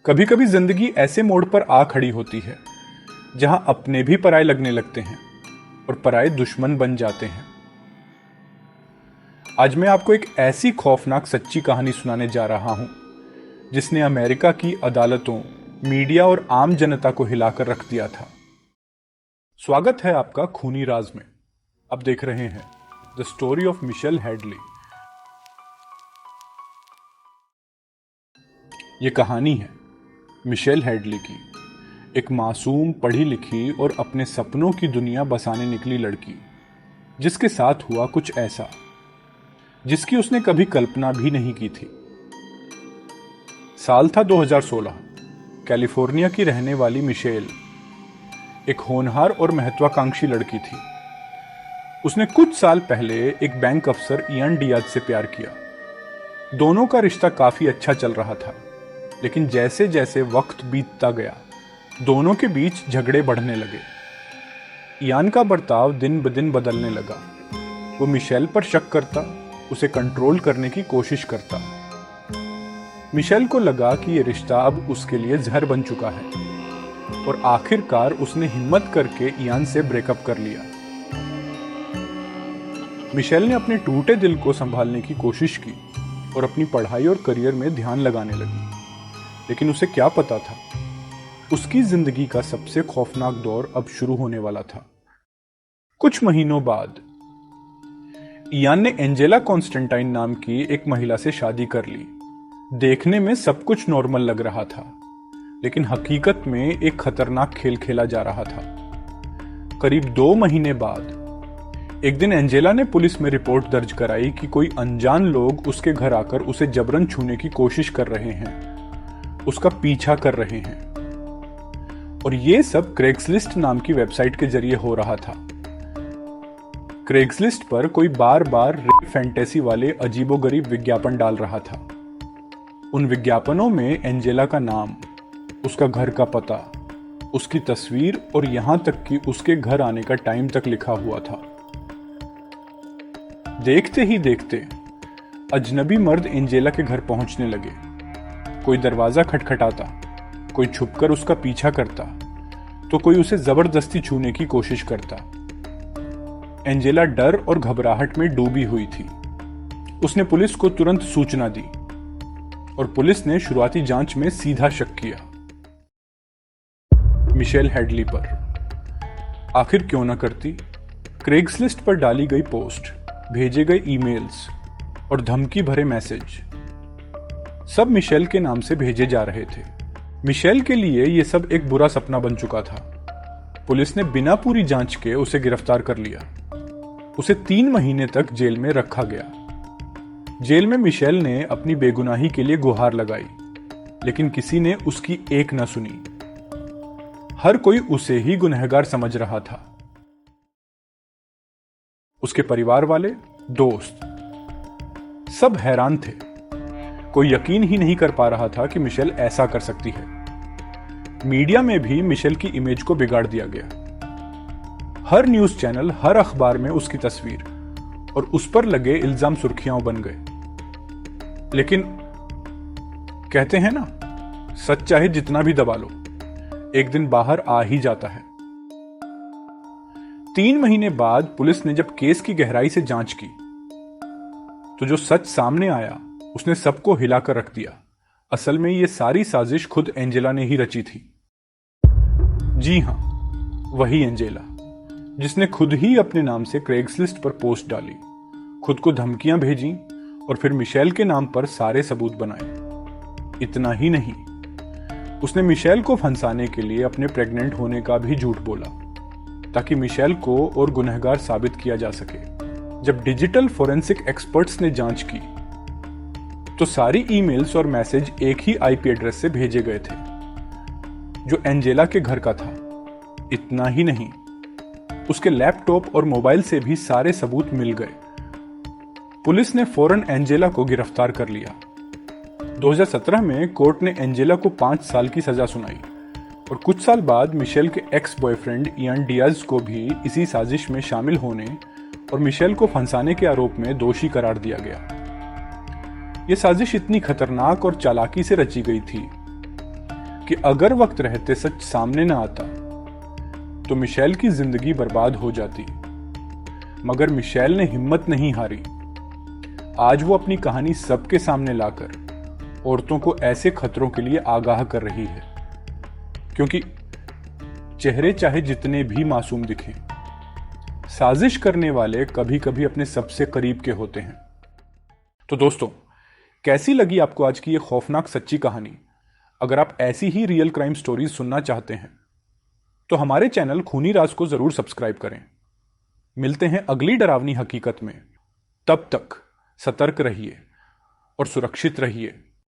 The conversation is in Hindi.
कभी कभी जिंदगी ऐसे मोड़ पर आ खड़ी होती है जहां अपने भी पराये लगने लगते हैं और पराये दुश्मन बन जाते हैं। आज मैं आपको एक ऐसी खौफनाक सच्ची कहानी सुनाने जा रहा हूं जिसने अमेरिका की अदालतों, मीडिया और आम जनता को हिलाकर रख दिया था। स्वागत है आपका खूनी राज में। अब देख रहे हैं the story of Michelle Headley. ये कहानी है मिशेल हेडली की, एक मासूम, पढ़ी लिखी और अपने सपनों की दुनिया बसाने निकली लड़की, जिसके साथ हुआ कुछ ऐसा जिसकी उसने कभी कल्पना भी नहीं की थी। साल था 2016। कैलिफोर्निया की रहने वाली मिशेल एक होनहार और महत्वाकांक्षी लड़की थी। उसने कुछ साल पहले एक बैंक अफसर इयान डियाज से प्यार किया। दोनों का रिश्ता काफी अच्छा चल रहा था, लेकिन जैसे जैसे वक्त बीतता गया दोनों के बीच झगड़े बढ़ने लगे। इयान का बर्ताव दिन ब दिन बदलने लगा। वो मिशेल पर शक करता, उसे कंट्रोल करने की कोशिश करता। मिशेल को लगा कि ये रिश्ता अब उसके लिए जहर बन चुका है और आखिरकार उसने हिम्मत करके इयान से ब्रेकअप कर लिया। मिशेल ने अपने टूटे दिल को संभालने की कोशिश की और अपनी पढ़ाई और करियर में ध्यान लगाने लगी, लेकिन उसे क्या पता था, उसकी जिंदगी का सबसे खौफनाक दौर अब शुरू होने वाला था। कुछ महीनों बाद इयान ने एंजेला कॉन्स्टेंटाइन नाम की एक महिला से शादी कर ली। देखने में सब कुछ नॉर्मल लग रहा था, लेकिन हकीकत में एक खतरनाक खेल खेला जा रहा था। करीब 2 महीने बाद एक दिन एंजेला ने पुलिस में रिपोर्ट दर्ज कराई कि कोई अनजान लोग उसके घर आकर उसे जबरन छूने की कोशिश कर रहे हैं, उसका पीछा कर रहे हैं। और ये सब क्रेग्सलिस्ट नाम की वेबसाइट के जरिए हो रहा था। क्रेग्सलिस्ट पर कोई बार बार रेप फैंटेसी वाले अजीबोगरीब विज्ञापन डाल रहा था। उन विज्ञापनों में एंजेला का नाम, उसका घर का पता, उसकी तस्वीर और यहां तक कि उसके घर आने का टाइम तक लिखा हुआ था। देखते ही देखते अजनबी मर्द एंजेला के घर पहुंचने लगे। कोई दरवाजा खटखटाता, कोई छुपकर उसका पीछा करता, तो कोई उसे जबरदस्ती छूने की कोशिश करता। एंजेला डर और घबराहट में डूबी हुई थी। उसने पुलिस को तुरंत सूचना दी और पुलिस ने शुरुआती जांच में सीधा शक किया मिशेल हेडली पर। आखिर क्यों न करती? क्रेग्सलिस्ट पर डाली गई पोस्ट, भेजे गए ईमेल्स और धमकी भरे मैसेज सब मिशेल के नाम से भेजे जा रहे थे। मिशेल के लिए यह सब एक बुरा सपना बन चुका था। पुलिस ने बिना पूरी जांच के उसे गिरफ्तार कर लिया। उसे 3 महीने तक जेल में रखा गया। जेल में मिशेल ने अपनी बेगुनाही के लिए गुहार लगाई, लेकिन किसी ने उसकी एक न सुनी। हर कोई उसे ही गुनहगार समझ रहा था। उसके परिवार वाले, दोस्त, सब हैरान थे। कोई यकीन ही नहीं कर पा रहा था कि मिशेल ऐसा कर सकती है। मीडिया में भी मिशेल की इमेज को बिगाड़ दिया गया। हर न्यूज चैनल, हर अखबार में उसकी तस्वीर और उस पर लगे इल्जाम सुर्खियां बन गए। लेकिन कहते हैं ना, सच चाहे जितना भी दबा लो, एक दिन बाहर आ ही जाता है। 3 महीने बाद पुलिस ने जब केस की गहराई से जांच की तो जो सच सामने आया उसने सबको हिलाकर रख दिया। असल में ये सारी साजिश खुद एंजेला ने ही रची थी। जी हां, वही एंजेला जिसने खुद ही अपने नाम से क्रेग्सलिस्ट पर पोस्ट डाली, खुद को धमकियां भेजी और फिर मिशेल के नाम पर सारे सबूत बनाए। इतना ही नहीं, उसने मिशेल को फंसाने के लिए अपने प्रेग्नेंट होने का भी झूठ बोला, ताकि मिशेल को और गुनहगार साबित किया जा सके। जब डिजिटल फोरेंसिक एक्सपर्ट्स ने जांच की तो सारी ईमेल्स और मैसेज एक ही आईपी एड्रेस से भेजे गए थे, जो एंजेला के घर का था। इतना ही नहीं, उसके लैपटॉप और मोबाइल से भी सारे सबूत मिल गए। पुलिस ने फौरन एंजेला को गिरफ्तार कर लिया। 2017 में कोर्ट ने एंजेला को 5 साल की सजा सुनाई और कुछ साल बाद मिशेल के एक्स बॉयफ्रेंड इयान डियाज को भी इसी साजिश में शामिल होने और मिशेल को फंसाने के आरोप में दोषी करार दिया गया। यह साजिश इतनी खतरनाक और चालाकी से रची गई थी कि अगर वक्त रहते सच सामने न आता तो मिशेल की जिंदगी बर्बाद हो जाती। मगर मिशेल ने हिम्मत नहीं हारी। आज वो अपनी कहानी सबके सामने लाकर औरतों को ऐसे खतरों के लिए आगाह कर रही है, क्योंकि चेहरे चाहे जितने भी मासूम दिखें, साजिश करने वाले कभी कभी अपने सबसे करीब के होते हैं। तो दोस्तों, कैसी लगी आपको आज की ये खौफनाक सच्ची कहानी? अगर आप ऐसी ही रियल क्राइम स्टोरीज सुनना चाहते हैं तो हमारे चैनल खूनी राज को जरूर सब्सक्राइब करें। मिलते हैं अगली डरावनी हकीकत में। तब तक सतर्क रहिए और सुरक्षित रहिए।